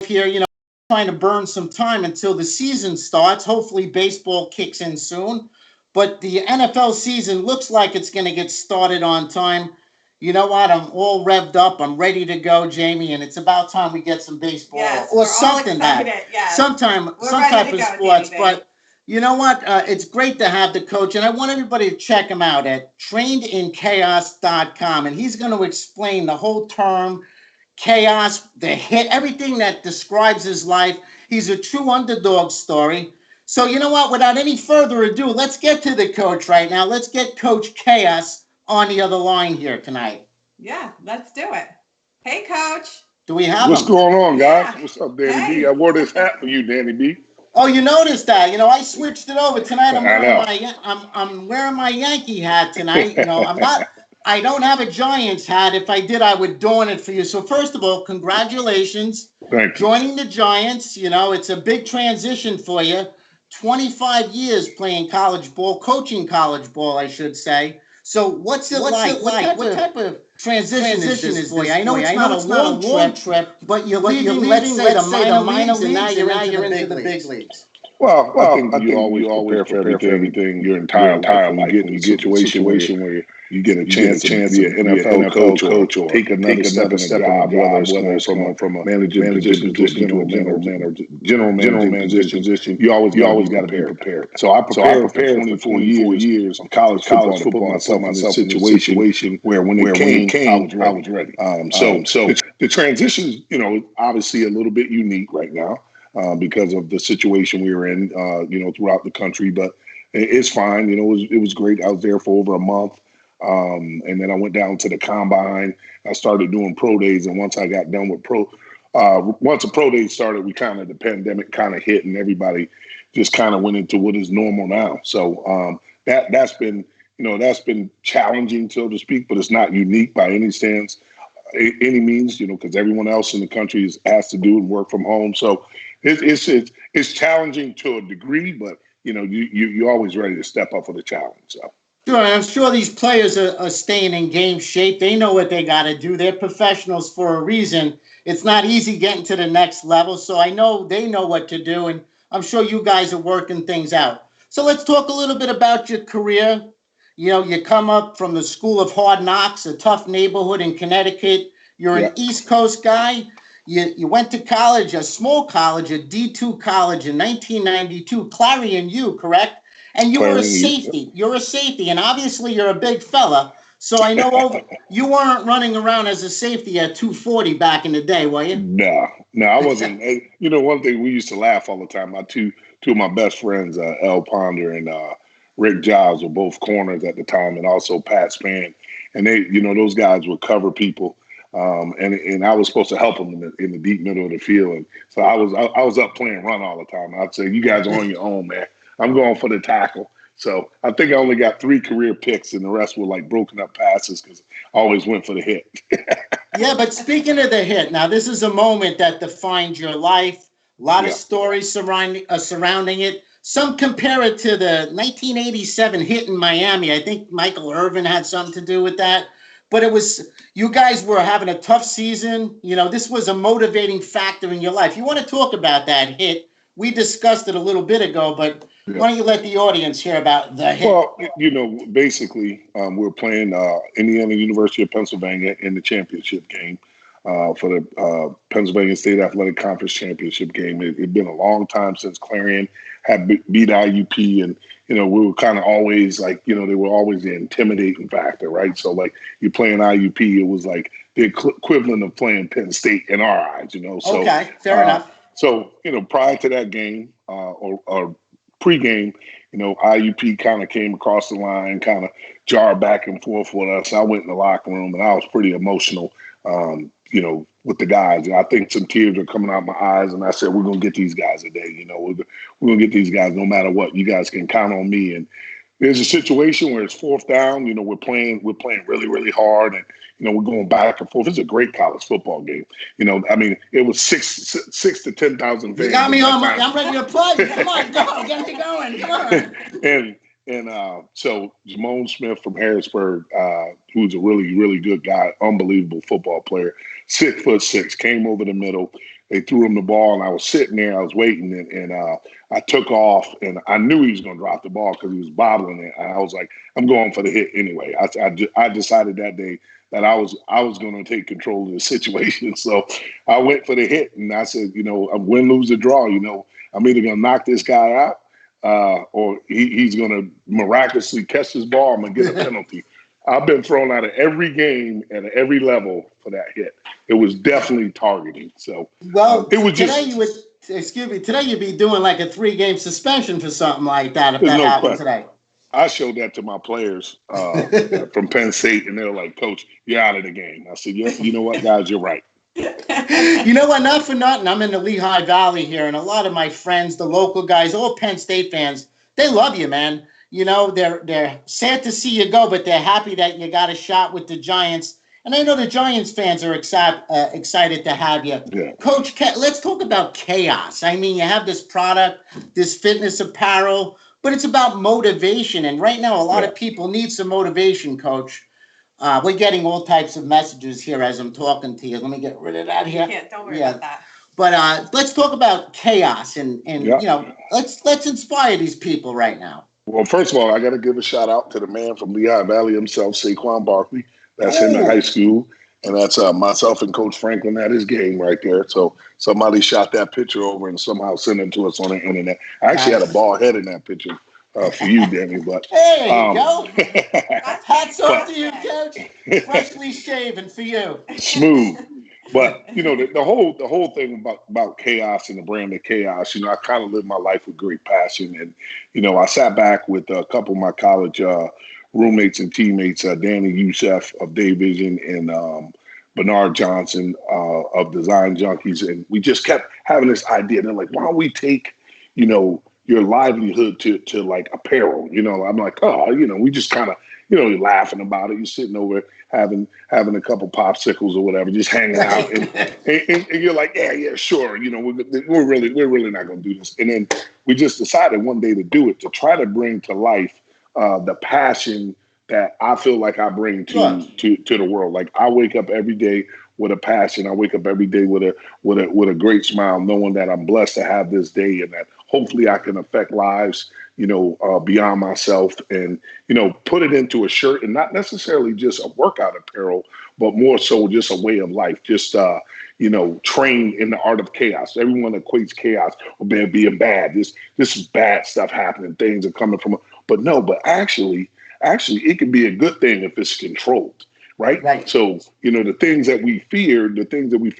here, trying to burn some time until the season starts. Hopefully, baseball kicks in soon. But the NFL season looks like it's going to get started on time. You know what? I'm all revved up. I'm ready to go, Jamie, and it's about time we get some baseball or something some type of sports. But you know what? It's great to have the coach, and I want everybody to check him out at trainedinchaos.com, and he's going to explain the whole term chaos, the hit, everything that describes his life. He's a true underdog story. So you know what? Without any further ado, let's get to the coach right now. Let's get Coach Chaos on the other line here tonight. Yeah, let's do it. Hey, Coach. Do we have What's him? going on, guys? Yeah. What's up, Danny Hey. B? I wore this hat for you, Danny B. Oh, you noticed that? I switched it over tonight. I I'm wearing my Yankee hat tonight. I don't have a Giants hat. If I did, I would don it for you. So first of all, congratulations. Thank you. Joining the Giants. It's a big transition for you. 25 years playing college ball, coaching college ball, I should say. So what's it like? What type of transition is this for you? I know it's not a long trip, but you're leaving, let's say, the minor leagues, and now you're into the big leagues. Well, I think you always prepare for everything your entire life. When you get in a situation where you get a chance to be an NFL coach or take another step in a job, whether it's from a managing position to a general managing position, you always got to be prepared. So I prepared for 24 years of college football to put myself in a situation where when it came, I was ready. So the transition, obviously a little bit unique right now. Because of the situation we were in, throughout the country. But it's fine. It was great. I was there for over a month. And then I went down to the combine. I started doing pro days. And once I got done with once the pro days started, the pandemic kind of hit and everybody just kind of went into what is normal now. So that's been challenging, so to speak, but it's not unique by any sense, any means, because everyone else in the country has to do and work from home. So it's challenging to a degree, but you're always ready to step up for the challenge. So. Sure, and I'm sure these players are staying in game shape. They know what they got to do. They're professionals for a reason. It's not easy getting to the next level, so I know they know what to do, and I'm sure you guys are working things out. So let's talk a little bit about your career. You come up from the School of Hard Knocks, a tough neighborhood in Connecticut. You're an East Coast guy. You went to college, a small college, a D2 college in 1992, Clarion U, correct? And you were a safety. You're a safety, and obviously you're a big fella. So I know you weren't running around as a safety at 240 back in the day, were you? No, I wasn't. One thing we used to laugh all the time. Two of my best friends, El Ponder and Rick Giles, were both corners at the time, and also Pat Spann. And they, those guys would cover people. And I was supposed to help them in the deep middle of the field. And so I was up playing run all the time. I'd say, you guys are on your own, man. I'm going for the tackle. So I think I only got 3 career picks, and the rest were like broken up passes because I always went for the hit. Yeah, but speaking of the hit, now this is a moment that defined your life. A lot of stories surrounding it. Some compare it to the 1987 hit in Miami. I think Michael Irvin had something to do with that. But you guys were having a tough season. This was a motivating factor in your life. You want to talk about that hit? We discussed it a little bit ago, but why don't you let the audience hear about the hit? Well, basically, we're playing Indiana University of Pennsylvania in the championship game for the Pennsylvania State Athletic Conference championship game. It'd been a long time since Clarion had beat IUP, and we were kind of always like, they were always the intimidating factor, right? So like you playing IUP, it was like the equivalent of playing Penn State in our eyes, So, okay, fair enough. So, prior to that game or pre-game, IUP kind of came across the line, kind of jarred back and forth with us. I went in the locker room and I was pretty emotional, with the guys. And I think some tears were coming out my eyes. And I said, we're going to get these guys today. We're going to get these guys no matter what. You guys can count on me. And there's a situation where it's 4th down. We're playing really, really hard. And, we're going back and forth. It's a great college football game. It was six to 10,000 fans. You got me I'm ready to play. Come on, go. Get me going. Come on. And so Jamone Smith from Harrisburg, who's a really, really good guy, unbelievable football player, 6'6", came over the middle, they threw him the ball, and I was sitting there. I was waiting, and I took off, and I knew he was going to drop the ball because he was bobbling it. And I was like, I'm going for the hit anyway. I decided that day that I was going to take control of the situation. So I went for the hit, and I said, win, lose, or draw. I'm either going to knock this guy out or he's going to miraculously catch this ball. I'm going to get a penalty. I've been thrown out of every game at every level for that hit. It was definitely targeting. So it was today you'd be doing like a 3-game suspension for something like that if that happened today. I showed that to my players from Penn State, and they were like, "Coach, you're out of the game." I said, "Yeah, you know what, guys, you're right." You know what? Not for nothing. I'm in the Lehigh Valley here, and a lot of my friends, the local guys, all Penn State fans, they love you, man. They're sad to see you go, but they're happy that you got a shot with the Giants. And I know the Giants fans are excited to have you. Yeah. Coach, let's talk about chaos. I mean, you have this product, this fitness apparel, but it's about motivation. And right now, a lot of people need some motivation, Coach. We're getting all types of messages here as I'm talking to you. Let me get rid of that here. Yeah, don't worry about that. But let's talk about chaos and let's inspire these people right now. Well, first of all, I got to give a shout out to the man from Lehigh Valley himself, Saquon Barkley. That's him in high school. And that's myself and Coach Franklin at his game right there. So somebody shot that picture over and somehow sent it to us on the internet. I actually had a bald head in that picture for you, Danny. But there you go. Hats off to you, Coach. Freshly shaven for you. Smooth. But the whole thing about chaos and the brand of chaos, I kind of lived my life with great passion, and I sat back with a couple of my college roommates and teammates, Danny Youssef of Day Vision and Bernard Johnson of Design Junkies, and we just kept having this idea. They're like, why don't we take your livelihood to like apparel? I'm like, we just kind of you're laughing about it. You're sitting over having a couple popsicles or whatever, just hanging out, and you're like, yeah, sure. We're really not going to do this. And then we just decided one day to do it, to try to bring to life the passion that I feel like I bring to the world. Like I wake up every day with a passion. I wake up every day with a great smile, knowing that I'm blessed to have this day, and that hopefully I can affect lives, beyond myself, and put it into a shirt, and not necessarily just a workout apparel, but more so just a way of life. Just trained in the art of chaos. Everyone equates chaos with being bad. This is bad stuff happening. Things are coming from, but actually, it can be a good thing if it's controlled. Right. So, the things that we fear, and the things that we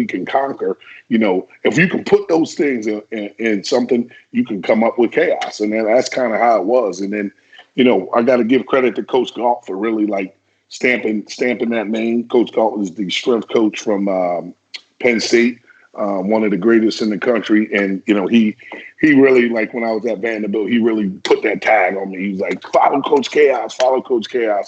can conquer, if you can put those things in something, you can come up with chaos. And then that's kind of how it was. And then, I got to give credit to Coach Galt for really like stamping that name. Coach Galt is the strength coach from Penn State, one of the greatest in the country. And, he really, like when I was at Vanderbilt, he really put that tag on me. He was like, follow Coach Chaos.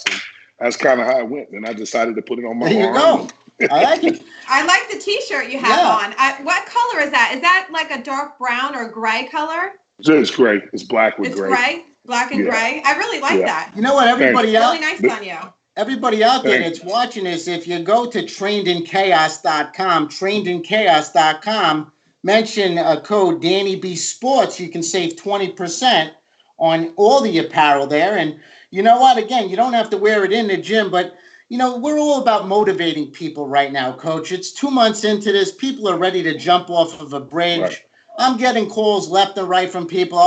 And that's kind of how it went. And I decided to put it on my arm. There you go. I like it. I like the T-shirt you have on. What color is that? Is that like a dark brown or gray color? It's gray. It's black with gray. It's gray? Black and gray? I really like that. You know what? Everybody really nice on you. Everybody out there that's watching this, if you go to trainedinchaos.com, mention code Danny B Sports, you can save 20% on all the apparel there. And you know what? Again, you don't have to wear it in the gym, but we're all about motivating people right now, Coach. It's 2 months into this. People are ready to jump off of a bridge. Right. I'm getting calls left and right from people.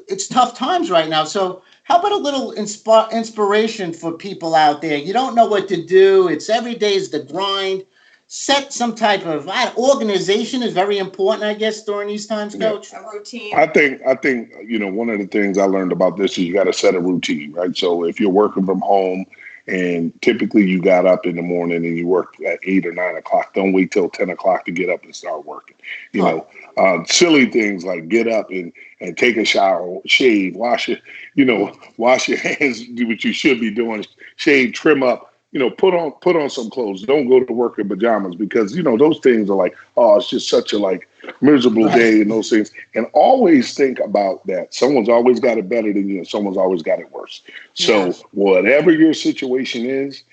It's tough times right now. So how about a little inspiration for people out there? You don't know what to do. It's every day is the grind. Set some type of organization is very important, I guess, during these times, Coach. A routine. I think one of the things I learned about this is you got to set a routine, right? So if you're working from home and typically you got up in the morning and you work at 8 or 9 o'clock, don't wait till 10 o'clock to get up and start working. Silly things like get up and take a shower, shave, wash your hands, do what you should be doing, shave, trim up. Put on some clothes. Don't go to work in pajamas because, those things are like, it's just such a miserable day and those things. And always think about that. Someone's always got it better than you and someone's always got it worse. So whatever your situation is,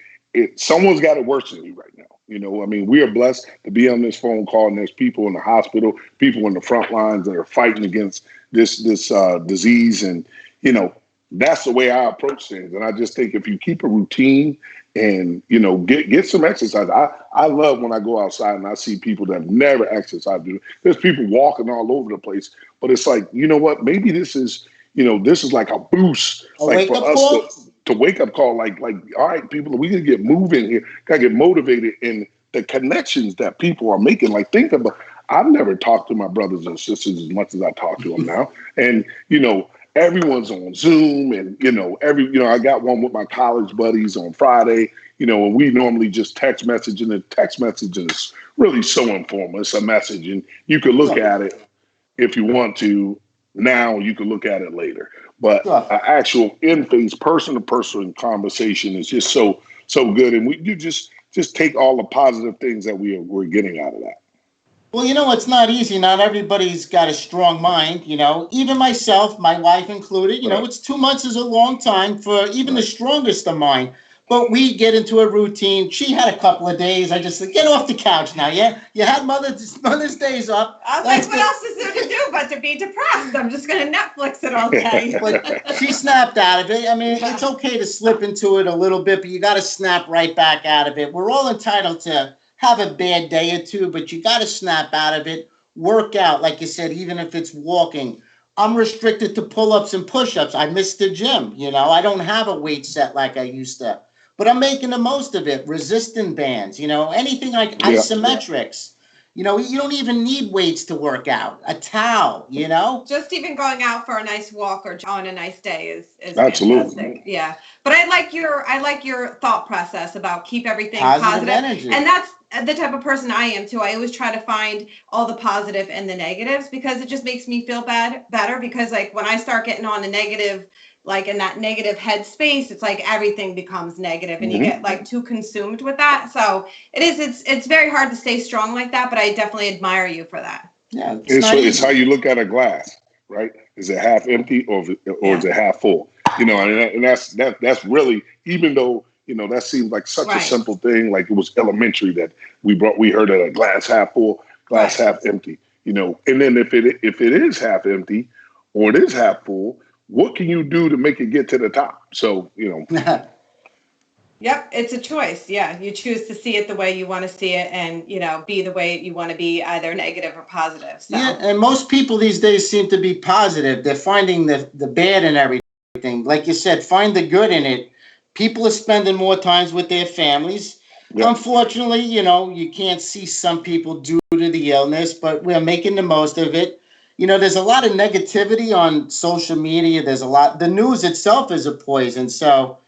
someone's got it worse than you right now. I mean, we are blessed to be on this phone call, and there's people in the hospital, people in the front lines that are fighting against this disease, and that's the way I approach things. And I just think if you keep a routine and get some exercise. I love when I go outside and I see people that never exercise. There's people walking all over the place, but it's like, you know what? Maybe this is like a boost, like for us to wake up call. Like all right, people, we can get moving here. Got to get motivated, and the connections that people are making. Like think about. I've never talked to my brothers and sisters as much as I talk to them now, and everyone's on Zoom, and I got one with my college buddies on Friday, and we normally just text message, and the text message is really so informal. It's a message, and you can look at it if you want to now, you can look at it later. But an actual in-face, person-to-person conversation is just so good, and you just take all the positive things that we're getting out of that. Well, it's not easy. Not everybody's got a strong mind, even myself, my wife included, It's 2 months is a long time for even the strongest of mine. But we get into a routine. She had a couple of days. I just said, get off the couch now. Yeah. You had Mother's Days up. I was like, what else is there to do but to be depressed? I'm just going to Netflix it all day. But she snapped out of it. I mean, it's okay to slip into it a little bit, but you got to snap right back out of it. We're all entitled to have a bad day or two, but you got to snap out of it. Work out, like you said, even if it's walking. I'm restricted to pull-ups and push-ups. I miss the gym. I don't have a weight set like I used to, but I'm making the most of it. Resistant bands, anything like isometrics. You don't even need weights to work out. A towel, Just even going out for a nice walk or on a nice day is absolutely fantastic. Yeah. But I like your thought process about keep everything positive. Energy. And that's the type of person I am too. I always try to find all the positive and the negatives because it just makes me feel better because like when I start getting on a negative, like in that negative headspace, it's like everything becomes negative and you get like too consumed with that. So it's very hard to stay strong like that, but I definitely admire you for that. Yeah. It's how you look at a glass, right? Is it half empty or is it half full? And that's really, even though, that seems like such a simple thing, like it was elementary that we heard of a glass half full, glass half empty, and then if it is half empty or it is half full, what can you do to make it get to the top? So, Yep, it's a choice. Yeah, you choose to see it the way you want to see it and, be the way you want to be, either negative or positive. So. Yeah, and most people these days seem to be positive. They're finding the bad in everything. Like you said, find the good in it. People are spending more times with their families. Yep. Unfortunately, you can't see some people due to the illness, but we're making the most of it. There's a lot of negativity on social media. The news itself is a poison. So,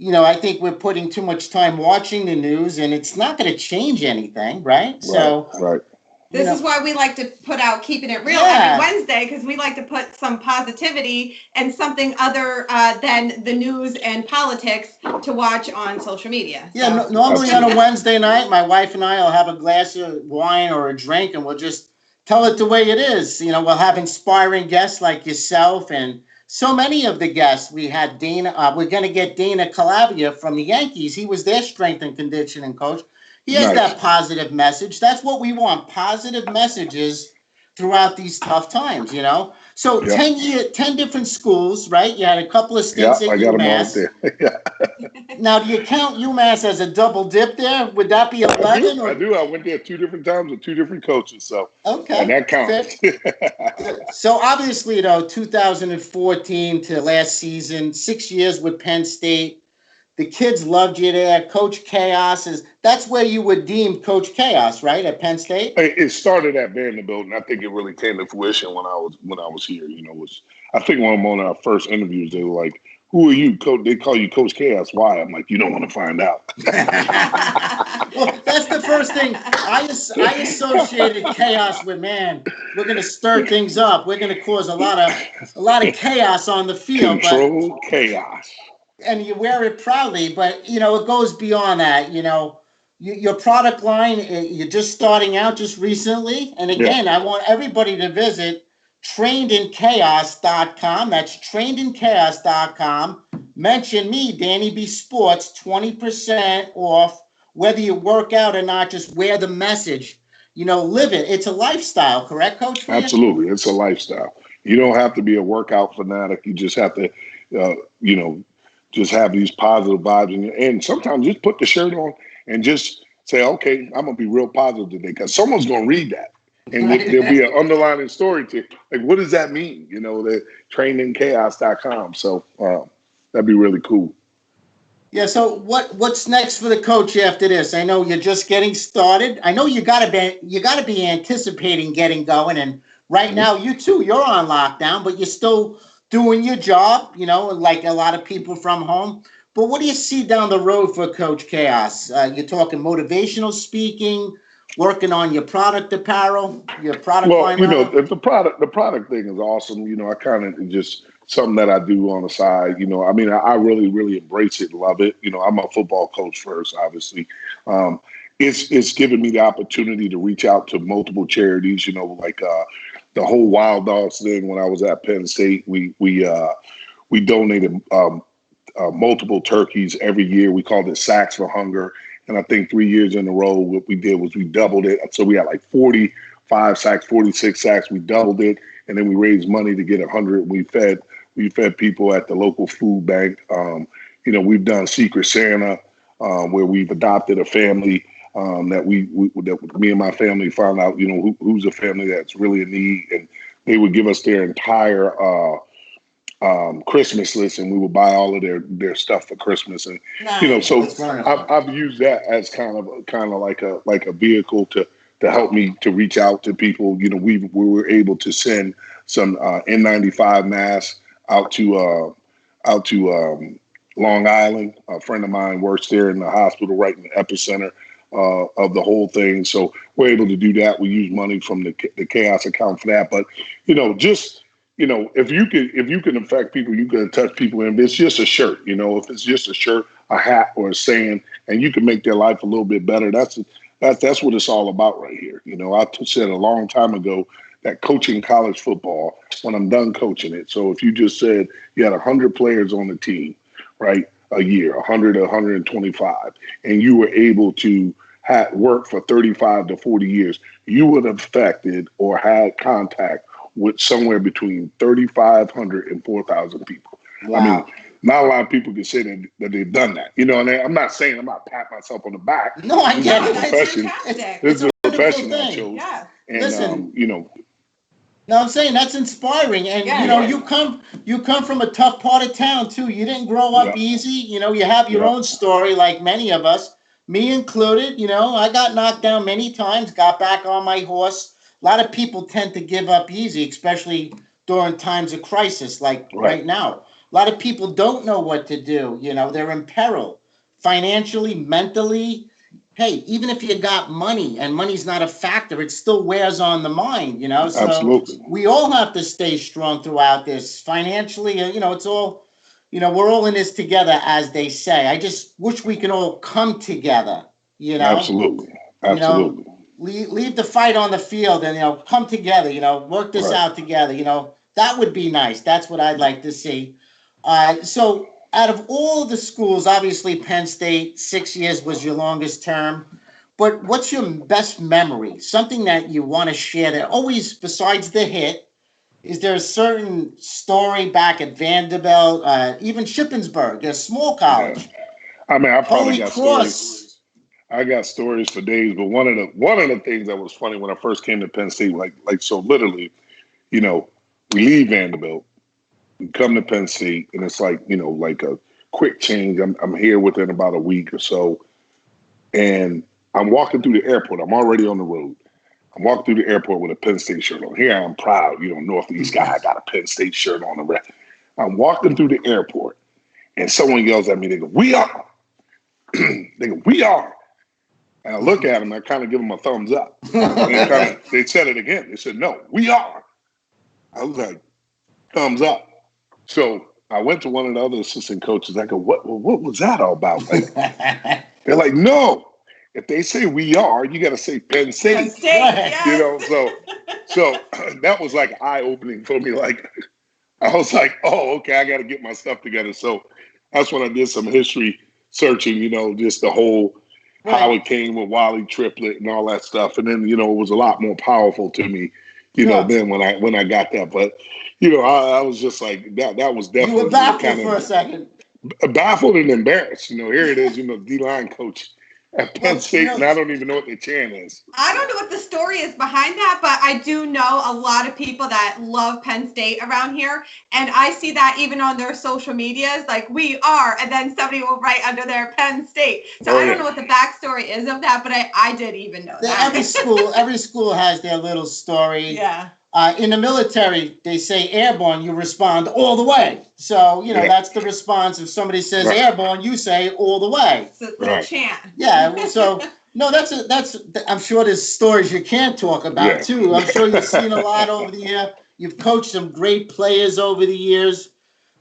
I think we're putting too much time watching the news and it's not going to change anything, right? Right. This is why we like to put out Keeping It Real every Wednesday, because we like to put some positivity and something other than the news and politics to watch on social media. Yeah, normally on a Wednesday night, my wife and I will have a glass of wine or a drink and we'll just tell it the way it is. We'll have inspiring guests like yourself and so many of the guests. We had Dana. We're going to get Dana Calabria from the Yankees. He was their strength and conditioning coach. He has that positive message. That's what we want, positive messages throughout these tough times, So 10 different schools, right? You had a couple of stints at UMass. I got them all there. Now, do you count UMass as a double dip there? Would that be 11? I do. I went there 2 different times with 2 different coaches. So okay, that counts. So obviously, 2014 to last season, 6 years with Penn State. The kids loved you there. Coach Chaos that's where you were deemed Coach Chaos, right? At Penn State? It started at Vanderbilt, and I think it really came to fruition when I was here. I think one of our first interviews, they were like, "Who are you, Coach?" They call you Coach Chaos. Why? I'm like, you don't want to find out. Well, that's the first thing I associated chaos with. Man, we're going to stir things up. We're going to cause a lot of chaos on the field. Control chaos. And you wear it proudly, but it goes beyond that. Your product line, you're just starting out just recently. And again, I want everybody to visit trainedinchaos.com. That's trainedinchaos.com. mention me, Danny B Sports, 20% off, whether you work out or not, just wear the message. Live it. It's a lifestyle, correct, Coach? Absolutely. It's a lifestyle. You don't have to be a workout fanatic. You just have to, just have these positive vibes. And sometimes just put the shirt on and just say, okay, I'm going to be real positive today, because someone's going to read that. And there'll be an underlying story to it. Like, what does that mean? The trainingchaos.com. So that'd be really cool. Yeah. So what's next for the coach after this? I know you're just getting started. I know you gotta be anticipating getting going. And right now, you're on lockdown, but you're still doing your job. Like a lot of people from home. But what do you see down the road for Coach Chaos? You're talking motivational speaking, working on your product apparel, your product line. Well, the product thing is awesome. I kind of just something that I do on the side. I really, really embrace it, love it. I'm a football coach first, obviously. It's given me the opportunity to reach out to multiple charities. Like the whole Wild Dogs thing when I was at Penn State. We donated multiple turkeys every year. We called it Sacks for Hunger. And I think 3 years in a row, what we did was we doubled it. So we had like 45 sacks, 46 sacks. We doubled it. And then we raised money to get 100. We fed people at the local food bank. We've done Secret Santa, where we've adopted a family that me and my family found out, who's a family that's really in need. And they would give us their entire Christmas list, and we would buy all of their stuff for Christmas. And so I've used that as kind of like a vehicle to help me to reach out to people. We were able to send some N95 masks out to Long Island. A friend of mine works there in the hospital, right in the epicenter of the whole thing. So we're able to do that. We use money from the Chaos account for that. But if you can affect people, you can touch people. And if it's just a shirt, if it's just a shirt, a hat, or a saying, and you can make their life a little bit better, that's what it's all about right here. I said a long time ago that coaching college football, when I'm done coaching it. So if you just said you had 100 players on the team, right, a year, 100 to 125, and you were able to work for 35 to 40 years, you would have affected or had contact with somewhere between 3,500 and 4,000 people. Wow. I mean, not a lot of people can say that they've done that. And I'm not saying I'm not patting myself on the back. No, I get it. This is a profession I chose. Yeah. And, listen, no, I'm saying that's inspiring. And, you come from a tough part of town, too. You didn't grow up easy. You have your own story, like many of us, me included. I got knocked down many times, got back on my horse. A lot of people tend to give up easy, especially during times of crisis, like right now. A lot of people don't know what to do. They're in peril financially, mentally. Hey, even if you got money and money's not a factor, it still wears on the mind, So absolutely. We all have to stay strong throughout this financially. It's all, we're all in this together, as they say. I just wish we can all come together, Absolutely. Leave the fight on the field and, come together, work this out together, that would be nice. That's what I'd like to see. So out of all the schools, obviously Penn State, 6 years was your longest term, but what's your best memory? Something that you want to share that always, besides the hit, is there a certain story back at Vanderbilt, even Shippensburg, a small college? Yeah. I mean, I probably Holy got Cross. stories. I got stories for days, but one of the things that was funny when I first came to Penn State, so literally, we leave Vanderbilt, we come to Penn State, and it's like a quick change. I'm here within about a week or so, and I'm walking through the airport. I'm already on the road. I'm walking through the airport with a Penn State shirt on. Here I'm proud, Northeast guy. I got a Penn State shirt on the rest. I'm walking through the airport, and someone yells at me. They go, "We are." They go, "We are." And I look at them, I kind of give them a thumbs up. And they said it again. They said, "No, we are." I was like, thumbs up. So I went to one of the other assistant coaches. I go, what was that all about? They're like, "No, if they say we are, you got to say Penn State." Penn State, yes. So that was like eye-opening for me. Like, I was like, oh, okay, I got to get my stuff together. So that's when I did some history searching, just the whole how it came with Wally Triplett and all that stuff. And then, it was a lot more powerful to me, then when I got that. But, I was just like, that was definitely. You were baffled for a second. Baffled and embarrassed. Here it is, D-line coach at Penn State, and I don't even know what the chant is. I don't know what the story is behind that, but I do know a lot of people that love Penn State around here, and I see that even on their social medias, like, we are, and then somebody will write under there Penn State. So I don't know what the backstory is of that, but I did even know that. Every school has their little story. Yeah. In the military, they say airborne, you respond all the way. So, that's the response. If somebody says airborne, you say all the way. It's a little chant. Yeah. So, no, I'm sure there's stories you can't talk about, too. I'm sure you've seen a lot over the year. You've coached some great players over the years.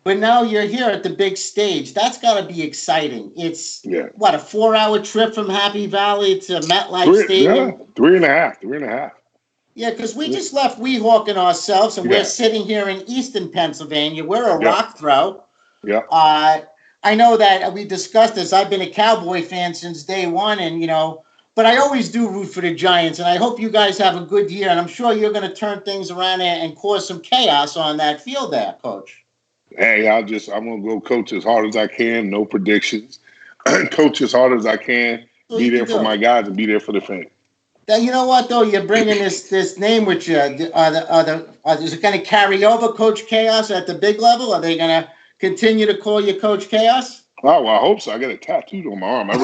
But now you're here at the big stage. That's got to be exciting. It's, what, a 4-hour trip from Happy Valley to MetLife Stadium? Yeah, 3.5. Yeah, because we just left Weehawken ourselves, and we're sitting here in Easton, Pennsylvania. We're a rock throw. Yeah. I know that we discussed this. I've been a Cowboy fan since day one, and but I always do root for the Giants, and I hope you guys have a good year. And I'm sure you're going to turn things around and cause some chaos on that field there, Coach. Hey, I'm going to go coach as hard as I can. No predictions. Coach as hard as I can. Be there for my guys and be there for the fans. Now, you know what, though? You're bringing this name with you. Is it going to carry over, Coach Chaos, at the big level? Are they going to continue to call you Coach Chaos? Oh, well, I hope so. I got a tattoo on my arm. I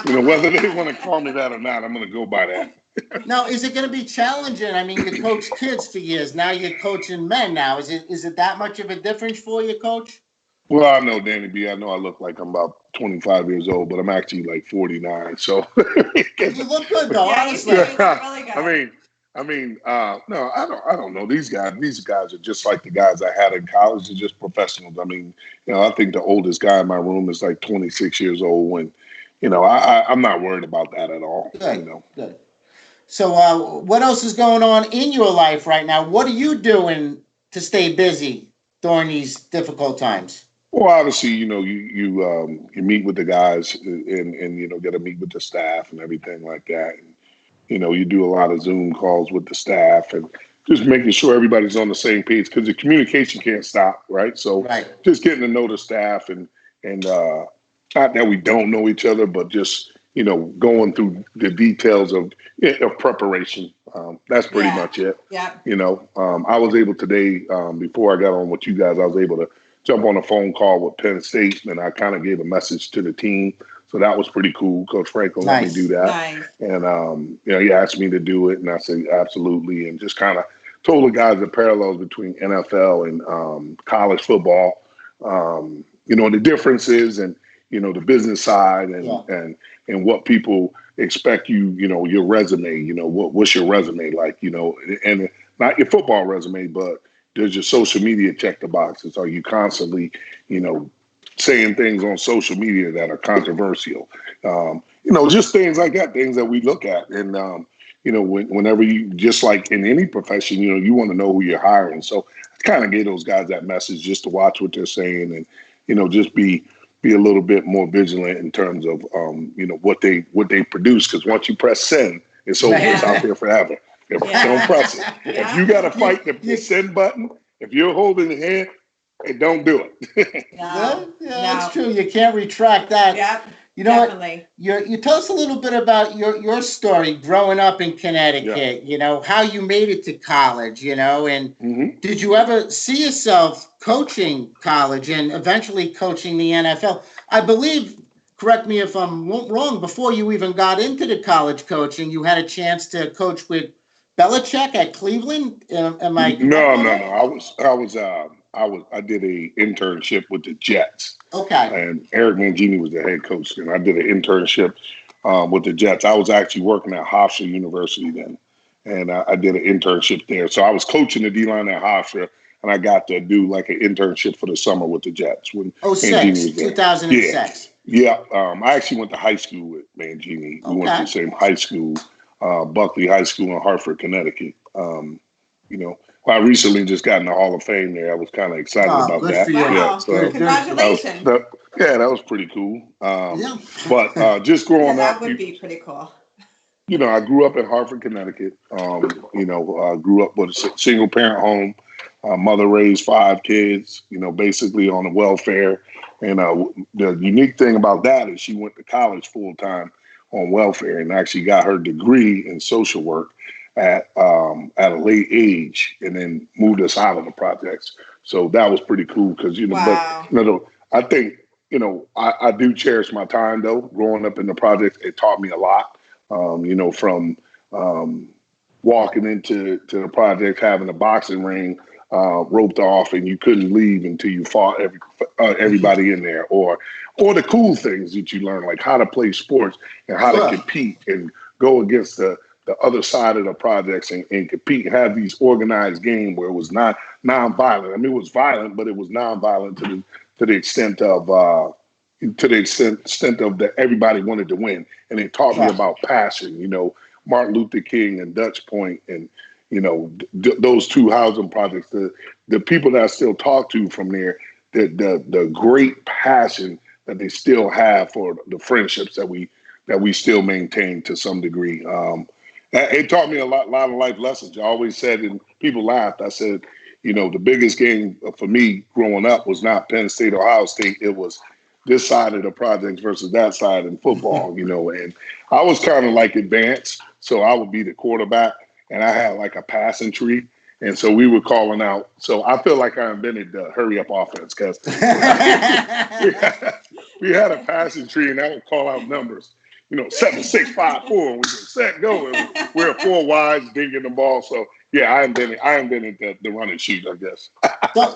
really so, whether they want to call me that or not, I'm going to go by that. Now, is it going to be challenging? I mean, you coached kids for years. Now you're coaching men now. Is it that much of a difference for you, Coach? Well, I know, Danny B. I know I look like I'm about 25 years old, but I'm actually like 49. So you look good, though. Honestly, you look really good. No, I don't know. These guys are just like the guys I had in college. They're just professionals. I mean, I think the oldest guy in my room is like 26 years old. When, I'm not worried about that at all. Good. Good. So, what else is going on in your life right now? What are you doing to stay busy during these difficult times? Well, obviously, you meet with the guys and get to meet with the staff and everything like that. And, you do a lot of Zoom calls with the staff and just making sure everybody's on the same page because the communication can't stop, right? So just getting to know the staff and not that we don't know each other, but just, going through the details of preparation. That's pretty much it. Yeah. I was able today, before I got on with you guys, I was able to jump on a phone call with Penn State, and I kind of gave a message to the team. So that was pretty cool. Coach Franklin let me do that. Nice. And, he asked me to do it, and I said, absolutely. And just kind of told the guys the parallels between NFL and college football, the differences and, the business side and what people expect your resume, what's your resume like, and not your football resume, but there's your social media check the boxes. Are you constantly, saying things on social media that are controversial? Just things like that, things that we look at. And, whenever you, just like in any profession, you want to know who you're hiring. So I kind of gave those guys that message just to watch what they're saying and, just be a little bit more vigilant in terms of, what they produce. Because once you press send, it's over. It's out there forever. Don't press it. If you got to fight the send button, if you're holding the hand, don't do it. That's true. You can't retract that. Yeah, you know definitely. What? You tell us a little bit about your story growing up in Connecticut. How you made it to college. And did you ever see yourself coaching college and eventually coaching the NFL? I believe. Correct me if I'm wrong. Before you even got into the college coaching, you had a chance to coach with Belichick at Cleveland. Am I? No. I did a internship with the Jets. Okay. And Eric Mangini was the head coach, and I did an internship with the Jets. I was actually working at Hofstra University then, and I did an internship there. So I was coaching the D-line at Hofstra, and I got to do like an internship for the summer with the Jets. When 2006. Yeah. I actually went to high school with Mangini. We went to the same high school, Buckley High School in Hartford, Connecticut. Well, I recently just got in the Hall of Fame there. I was kind of excited about good that. for you. Wow. Yeah, so Congratulations. that was pretty cool. Yeah. But just growing that up, would be pretty cool. I grew up in Hartford, Connecticut. Grew up with a single parent home. Mother raised 5 kids, basically on the welfare. And the unique thing about that is she went to college full time on welfare and actually got her degree in social work at a late age, and then moved us out of the projects. So that was pretty cool because Wow. but I think I do cherish my time though. Growing up in the projects, it taught me a lot. From walking into the project, having a boxing ring roped off, and you couldn't leave until you fought everybody in there, or the cool things that you learn, like how to play sports and how to compete and go against the other side of the projects and compete and have these organized games where it was not non-violent. I mean, it was violent, but it was non-violent to the extent of that everybody wanted to win. And it taught me about passion, Martin Luther King and Dutch Point and, those 2 housing projects, the people that I still talk to from there, the great passion that they still have for the friendships that we still maintain to some degree. It taught me a lot of life lessons. I always said, and people laughed, I said, the biggest game for me growing up was not Penn State, Ohio State. It was this side of the projects versus that side in football, and I was kind of like advanced. So I would be the quarterback and I had like a passing tree. And so we were calling out. So I feel like I invented the hurry up offense because we had a passing tree and I would call out numbers, 7, 6, 5, 4, and we would set go. And we're 4 wides, dinging the ball. So yeah, I invented the running sheet, I guess.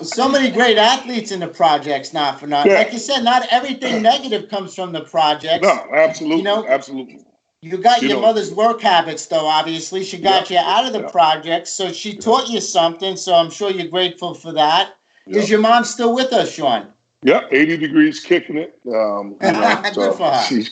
So many great athletes in the projects, not for nothing. Yeah. Like you said, not everything negative comes from the projects. No, absolutely, absolutely. You got your mother's work habits, though, obviously. She got you out of the projects, so she taught you something, so I'm sure you're grateful for that. Is your mom still with us, Sean? Yeah, 80 degrees, kicking it. Good for her. She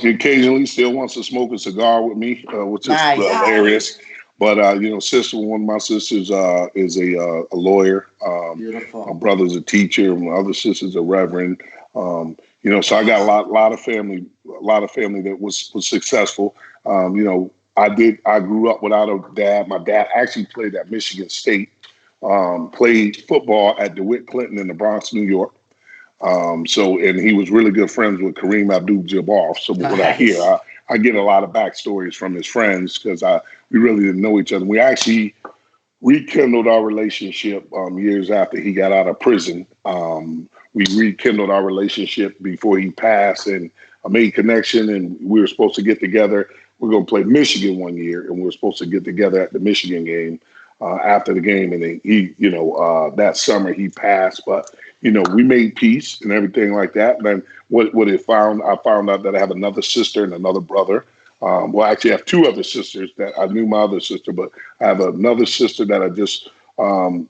occasionally still wants to smoke a cigar with me, which is hilarious. But, sister, one of my sisters is a lawyer. Beautiful. My brother's a teacher. My other sister's a reverend. So I got a lot of family that was successful. I grew up without a dad. My dad actually played at Michigan State, played football at DeWitt Clinton in the Bronx, New York. And he was really good friends with Kareem Abdul-Jabbar. So when I hear, I get a lot of backstories from his friends because we really didn't know each other. We actually rekindled our relationship years after he got out of prison. We rekindled our relationship before he passed, and I made connection, and we were supposed to get together. We're going to play Michigan one year, and we were supposed to get together at the Michigan game after the game. And then that summer he passed, but we made peace and everything like that. And then I found out that I have another sister and another brother. Well, I actually have 2 other sisters that I knew my other sister, but I have another sister that I just, a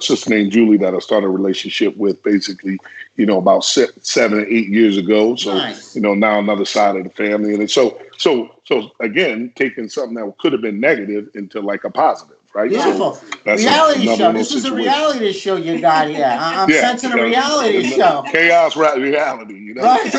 sister named Julie that I started a relationship with basically, about 7 or 8 years ago. So, nice. Now another side of the family. And so again, taking something that could have been negative into like a positive, right? Beautiful. So that's reality show. This is a reality show you got here. I'm sensing a reality show. Chaos reality, Right.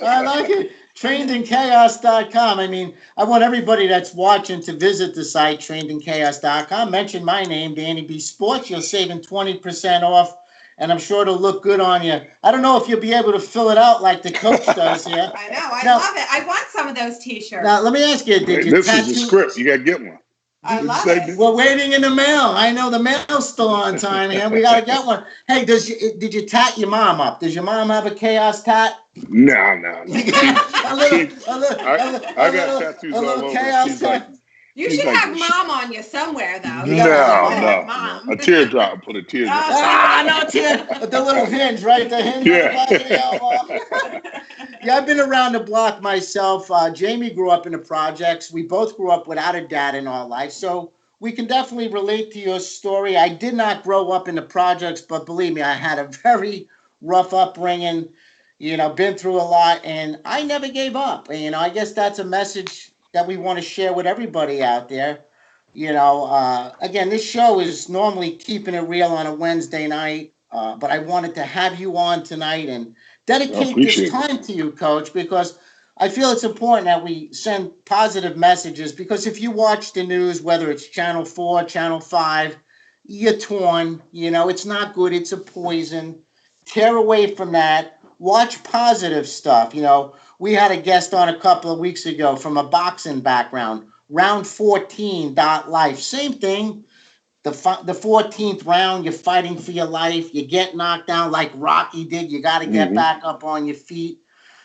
I like it. TrainedInChaos.com. I mean, I want everybody that's watching to visit the site, TrainedInChaos.com. Mention my name, Danny B Sports. You're saving 20% off, and I'm sure it'll look good on you. I don't know if you'll be able to fill it out like the coach does here. I know. I love it. I want some of those T-shirts. Now, let me ask you, did you this tattoo? is a script. You got to get one. I love it. We're waiting in the mail. I know the mail's still on time here. We got to get one. Hey, did you tat your mom up? Does your mom have a chaos tat? No. I got tattoos all over. Chaos tat. You should have mom on you somewhere, though. No. A teardrop. Put a teardrop. No tear. The little hinge, right? The hinge. Yeah, I've been around the block myself. Jamie grew up in the projects. We both grew up without a dad in our life, so we can definitely relate to your story. I did not grow up in the projects, but believe me, I had a very rough upbringing. Been through a lot, and I never gave up. I guess that's a message that we want to share with everybody out there. Again, this show is normally keeping it real on a Wednesday night, but I wanted to have you on tonight and dedicate this time to you, Coach, because I feel it's important that we send positive messages. Because if you watch the news, whether it's Channel 4, Channel 5, you're torn. It's not good. It's a poison. Tear away from that. Watch positive stuff. We had a guest on a couple of weeks ago from a boxing background. Round 14, life. Same thing. The 14th round, you're fighting for your life. You get knocked down like Rocky did. You got to get back up on your feet.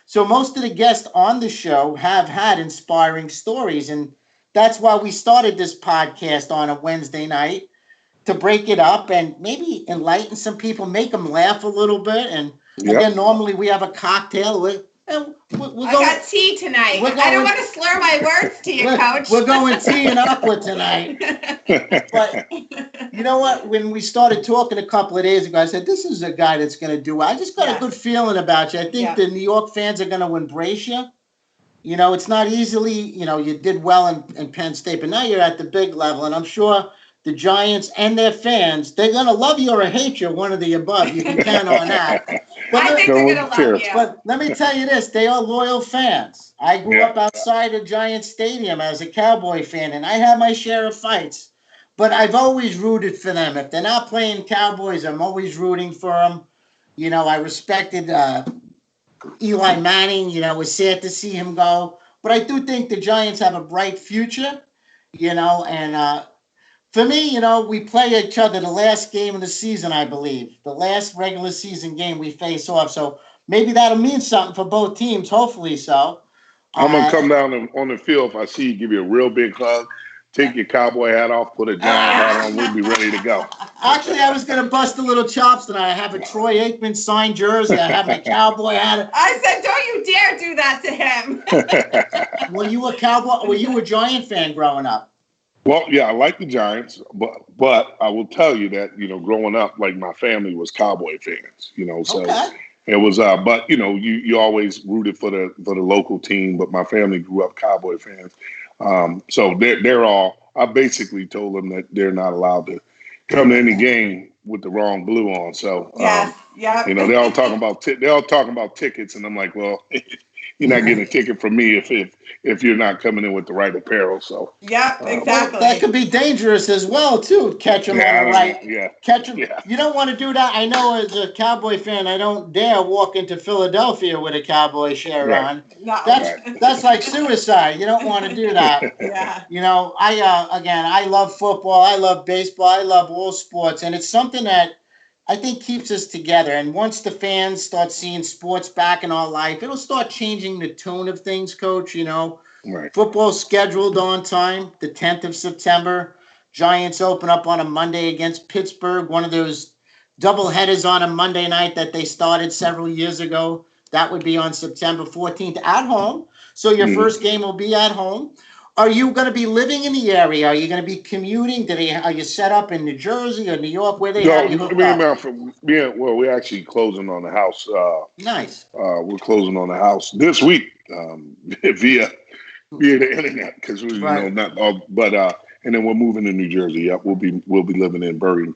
So most of the guests on the show have had inspiring stories. And that's why we started this podcast on a Wednesday night, to break it up and maybe enlighten some people, make them laugh a little bit. And again, normally we have a cocktail. I got tea tonight. I don't want to slur my words to you, Coach. We're going tea and aqua tonight. But you know what? When we started talking a couple of days ago, I said, this is a guy that's going to do it. I just got a good feeling about you. I think the New York fans are going to embrace you. It's not easily, you did well in Penn State, but now you're at the big level. And I'm sure the Giants and their fans, they're going to love you or hate you, one of the above. You can count on that. But I think they're going to love you. But let me tell you this, they are loyal fans. I grew up outside of Giants Stadium as a Cowboy fan, and I had my share of fights. But I've always rooted for them. If they're not playing Cowboys, I'm always rooting for them. I respected Eli Manning. It was sad to see him go. But I do think the Giants have a bright future, and for me, we play each other the last game of the season, I believe. The last regular season game we face off. So maybe that'll mean something for both teams, hopefully so. I'm going to come down on the field. If I see you, give you a real big hug, take your cowboy hat off, put a Giant hat on, we'll be ready to go. Actually, I was going to bust a little chops tonight. I have a Troy Aikman signed jersey. I have a cowboy hat. I said, don't you dare do that to him. Were you a Cowboy? Were you a Giant fan growing up? Well, yeah, I like the Giants, but I will tell you that, growing up, like my family was Cowboy fans, so it was, but you always rooted for the local team, but my family grew up Cowboy fans. So they're all, I basically told them that they're not allowed to come to any game with the wrong blue on. So, they're all talking about tickets, and I'm like, well, you're not getting a ticket from me if you're not coming in with the right apparel. So exactly. Well, that could be dangerous as well too. Catch them on the right. Catch them. Yeah. You don't want to do that. I know as a Cowboy fan, I don't dare walk into Philadelphia with a Cowboy shirt on. No. That's like suicide. You don't want to do that. I love football. I love baseball. I love all sports, and it's something that I think keeps us together. And once the fans start seeing sports back in our life, it'll start changing the tone of things, Coach. Football's scheduled on time, the 10th of September. Giants open up on a Monday against Pittsburgh, one of those double headers on a Monday night that they started several years ago. That would be on September 14th at home. So your first game will be at home. Are you going to be living in the area? Are you going to be commuting? Are you set up in New Jersey or New York? Where they have you hooked up? Well, we're actually closing on the house. Nice. We're closing on the house this week via the internet because we not all. But and then we're moving to New Jersey. Yep, we'll be living in Bergen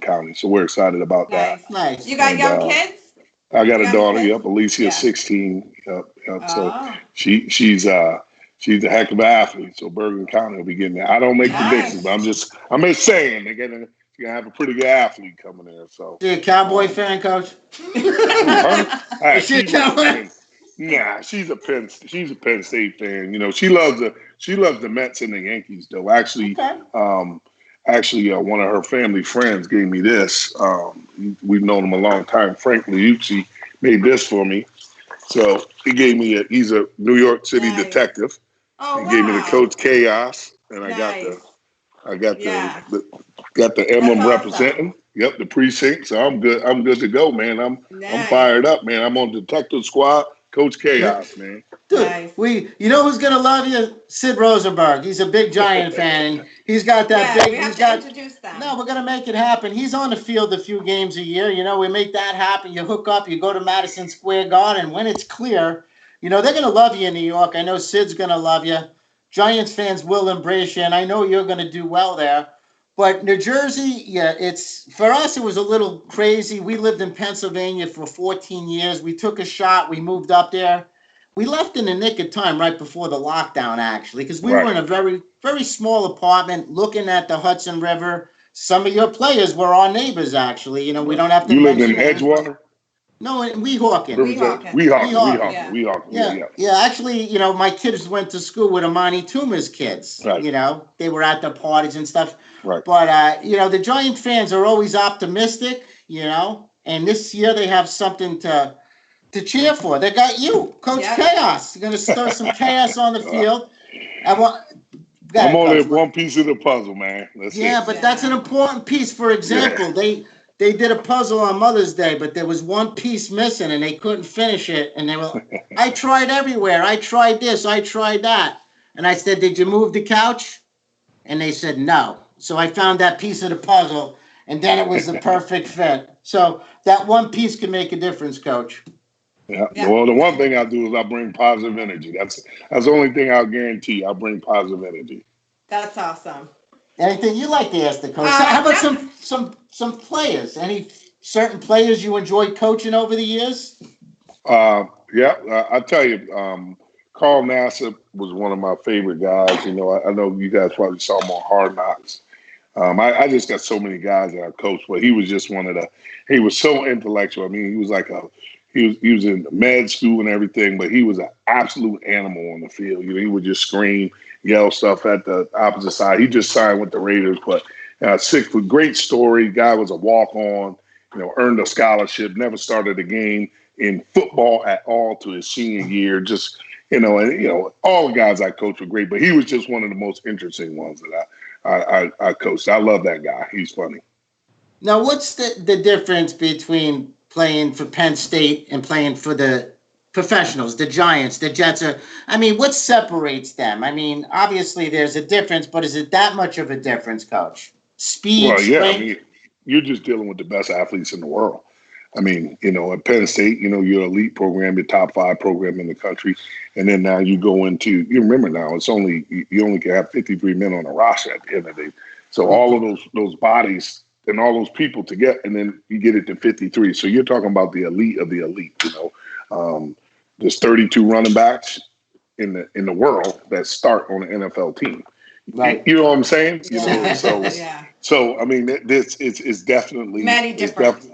County. So we're excited about that. Nice. You got young kids? I got a daughter. Yep, Alicia, 16. Yep. So she's a heck of an athlete, so Bergen County will be getting there. I don't make predictions, but I'm just saying they're gonna have a pretty good athlete coming there. So, you a Cowboy fan, Coach? Is she a Cowboy? Nah, she's a Penn State fan. She loves the Mets and the Yankees, though. Actually, one of her family friends gave me this. We've known him a long time. Frank Liucci made this for me. So he gave me he's a New York City detective. Oh, he gave me the Coach Chaos, and I got the emblem representing. Yep, the precinct. So I'm good. I'm good to go, man. I'm fired up, man. I'm on Detective Squad. Coach Chaos, man. Dude, you know who's gonna love you? Sid Rosenberg. He's a big Giant fan. And he's got that big. We have to introduce them. No, we're gonna make it happen. He's on the field a few games a year. We make that happen. You hook up. You go to Madison Square Garden when it's clear. They're gonna love you in New York. I know Sid's gonna love you. Giants fans will embrace you, and I know you're going to do well there. But New Jersey, yeah, it's for us. It was a little crazy. We lived in Pennsylvania for 14 years. We took a shot. We moved up there. We left in the nick of time right before the lockdown, actually, because we were in a very, very small apartment looking at the Hudson River. Some of your players were our neighbors, actually. You know, we don't have to. You lived in Edgewater? No, in Weehawken. Weehawken. Yeah. Actually, you know, my kids went to school with Amani Toomer's kids. Right. You know, they were at the parties and stuff. Right. But, you know, the Giant fans are always optimistic, you know, and this year they have something to cheer for. They got you, Coach Chaos. You're going to stir some chaos on the field. I'm only one piece of the puzzle, man. But that's an important piece. For example, they did a puzzle on Mother's Day, but there was one piece missing and they couldn't finish it. And they were, I tried everywhere. I tried this. I tried that. And I said, did you move the couch? And they said, no. So I found that piece of the puzzle, and then it was the perfect fit. So that one piece can make a difference, Coach. Yeah. Well, the one thing I do is I bring positive energy. That's the only thing I'll guarantee. I bring positive energy. That's awesome. Anything you like to ask the coach? How about some players? Any certain players you enjoyed coaching over the years? I tell you, Carl Nassib was one of my favorite guys. You know, I know you guys probably saw him on Hard Knocks. I just got so many guys that I coached, but he was just he was so intellectual. I mean, he was like he was in med school and everything, but he was an absolute animal on the field. You know, he would just scream, yell stuff at the opposite side. He just signed with the Raiders, but 6 foot, great story. Guy was a walk-on, you know, earned a scholarship, never started a game in football at all to his senior year. Just, you know, and, you know, all the guys I coached were great, but he was just one of the most interesting ones that I coached. I love that guy. He's funny. Now, what's the difference between playing for Penn State and playing for the professionals, the Giants, the Jets? What separates them? I mean, obviously there's a difference, but is it that much of a difference, Coach? Speed, strength? You're just dealing with the best athletes in the world. I mean, you know, at Penn State, you know, you're an elite program, your top 5 program in the country. And then now you go into, you remember now, you only can have 53 men on a roster at the end of the day. So all of those bodies and all those people together, and then you get it to 53. So you're talking about the elite of the elite, you know. There's 32 running backs in the world that start on an NFL team. Right. You know what I'm saying? You know, so I mean, this is definitely many different.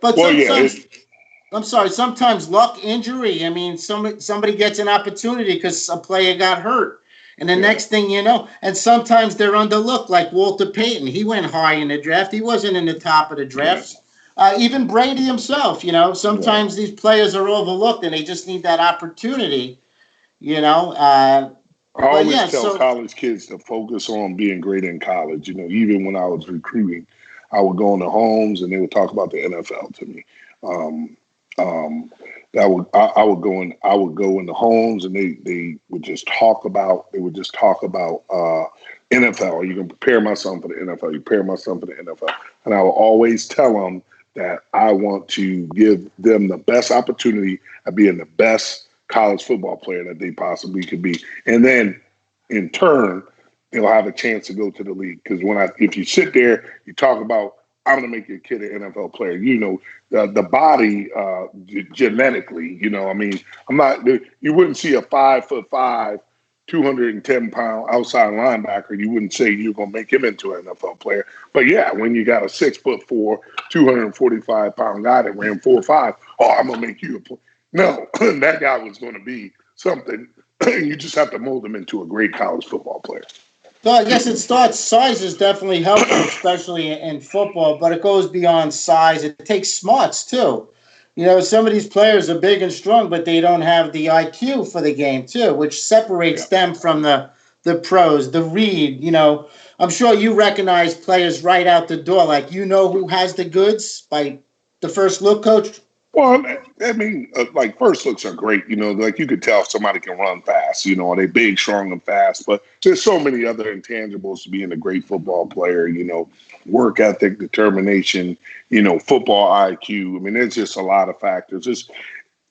But I'm sorry. Sometimes luck, injury. I mean, somebody gets an opportunity because a player got hurt, and the next thing you know, and sometimes they're underlooked. Like Walter Payton, he went high in the draft. He wasn't in the top of the draft. Even Brady himself. You know, sometimes these players are overlooked, and they just need that opportunity. You know. I always tell college kids to focus on being great in college. You know, even when I was recruiting, I would go into homes and they would talk about the NFL to me. I would go in the homes and they would just talk about NFL. Are you going to prepare my son for the NFL? You prepare my son for the NFL. And I will always tell them that I want to give them the best opportunity of being the best college football player that they possibly could be. And then in turn, they'll have a chance to go to the league. Because if you sit there, you talk about, I'm going to make your kid an NFL player. You know, the body genetically, you know, I mean, you wouldn't see a 5'5", 210-pound outside linebacker. You wouldn't say you're going to make him into an NFL player. But yeah, when you got a 6'4", 245-pound guy that ran 4.5, I'm going to make you a player. No, that guy was going to be something. You just have to mold him into a great college football player. So I guess size is definitely helpful, especially in football, but it goes beyond size. It takes smarts too. You know, some of these players are big and strong, but they don't have the IQ for the game too, which separates them from the pros, the read. You know, I'm sure you recognize players right out the door. Like, you know who has the goods by the first look, Coach? Well, I mean, like, first looks are great. You know, like, you could tell if somebody can run fast. You know, are they big, strong, and fast? But there's so many other intangibles to being a great football player. You know, work ethic, determination. You know, football IQ. I mean, there's just a lot of factors.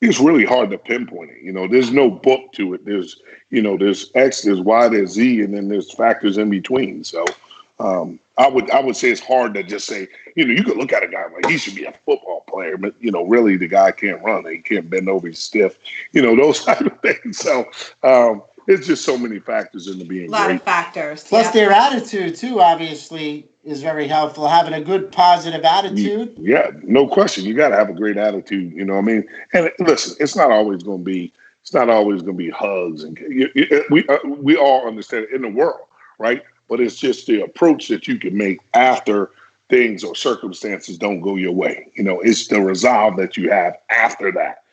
it's really hard to pinpoint it. There's no book to it. There's X, there's Y, there's Z, and then there's factors in between. So I would say it's hard to just say, you could look at a guy like he should be a football player, but really the guy can't run, he can't bend over, he's stiff, those type of things. So it's just so many factors into being great. A lot of factors. Plus their attitude too, obviously, is very helpful. Having a good positive attitude. Yeah, no question. You got to have a great attitude. And listen, it's not always going to be hugs, and we all understand it in the world, right? But it's just the approach that you can make after things or circumstances don't go your way. It's the resolve that you have after that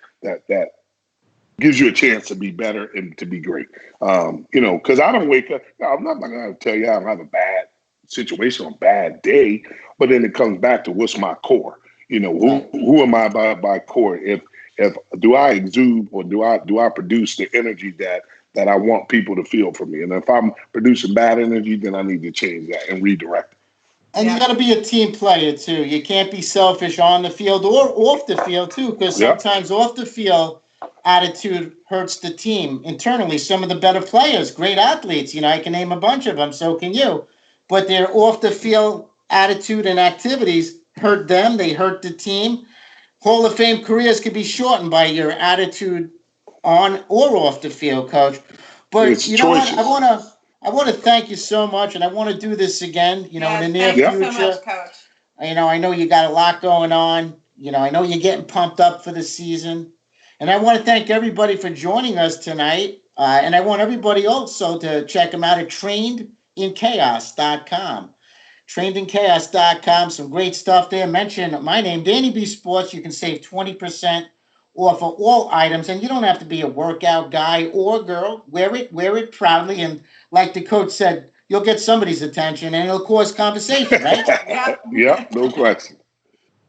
gives you a chance to be better and to be great. Because I don't wake up. I'm not going to tell you I don't have a bad situation or a bad day, but then it comes back to what's my core. Who am I by core? If do I exude or do I produce the energy that I want people to feel from me? And if I'm producing bad energy, then I need to change that and redirect it. And you got to be a team player too. You can't be selfish on the field or off the field too, because sometimes off the field attitude hurts the team internally. Some of the better players, great athletes, I can name a bunch of them, so can you. But their off the field attitude and activities hurt them. They hurt the team. Hall of Fame careers could be shortened by your attitude on or off the field, Coach. But it's you know choices. what? I want to thank you so much, and I want to do this again. In the near future. Thank you so much, Coach. I know you got a lot going on. I know you're getting pumped up for the season, and I want to thank everybody for joining us tonight. And I want everybody also to check them out at trainedinchaos.com. Trainedinchaos.com, some great stuff there. Mention my name, Danny B Sports. You can save 20% off of all items, and you don't have to be a workout guy or girl. Wear it proudly, and like the coach said, you'll get somebody's attention, and it'll cause conversation, right? Yeah, no question.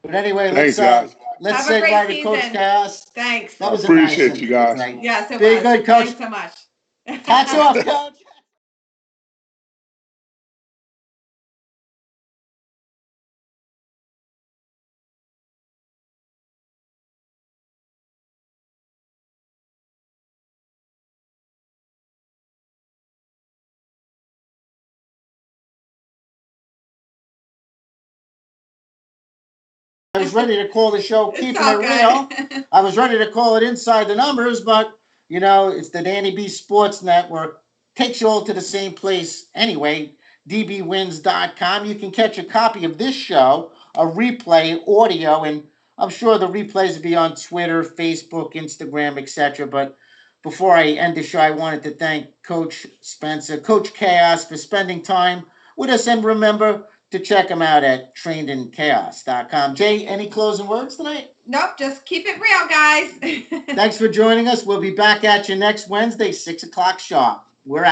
But anyway, Thanks, guys. Let's say bye to Coach Chaos. Thanks. That was appreciate you guys. Right? Yeah, so Very good, Coach. Thanks so much. Hats off, Coach. I was ready to call the show Keeping It Real. I was ready to call it Inside the Numbers, but, it's the Danny B Sports Network. Takes you all to the same place anyway, dbwins.com. You can catch a copy of this show, a replay, audio, and I'm sure the replays will be on Twitter, Facebook, Instagram, etc. But before I end the show, I wanted to thank Coach Spencer, Coach Chaos, for spending time with us, and remember to check them out at trainedinchaos.com. Jay, any closing words tonight? Nope, just keep it real, guys. Thanks for joining us. We'll be back at you next Wednesday, 6 o'clock sharp. We're out.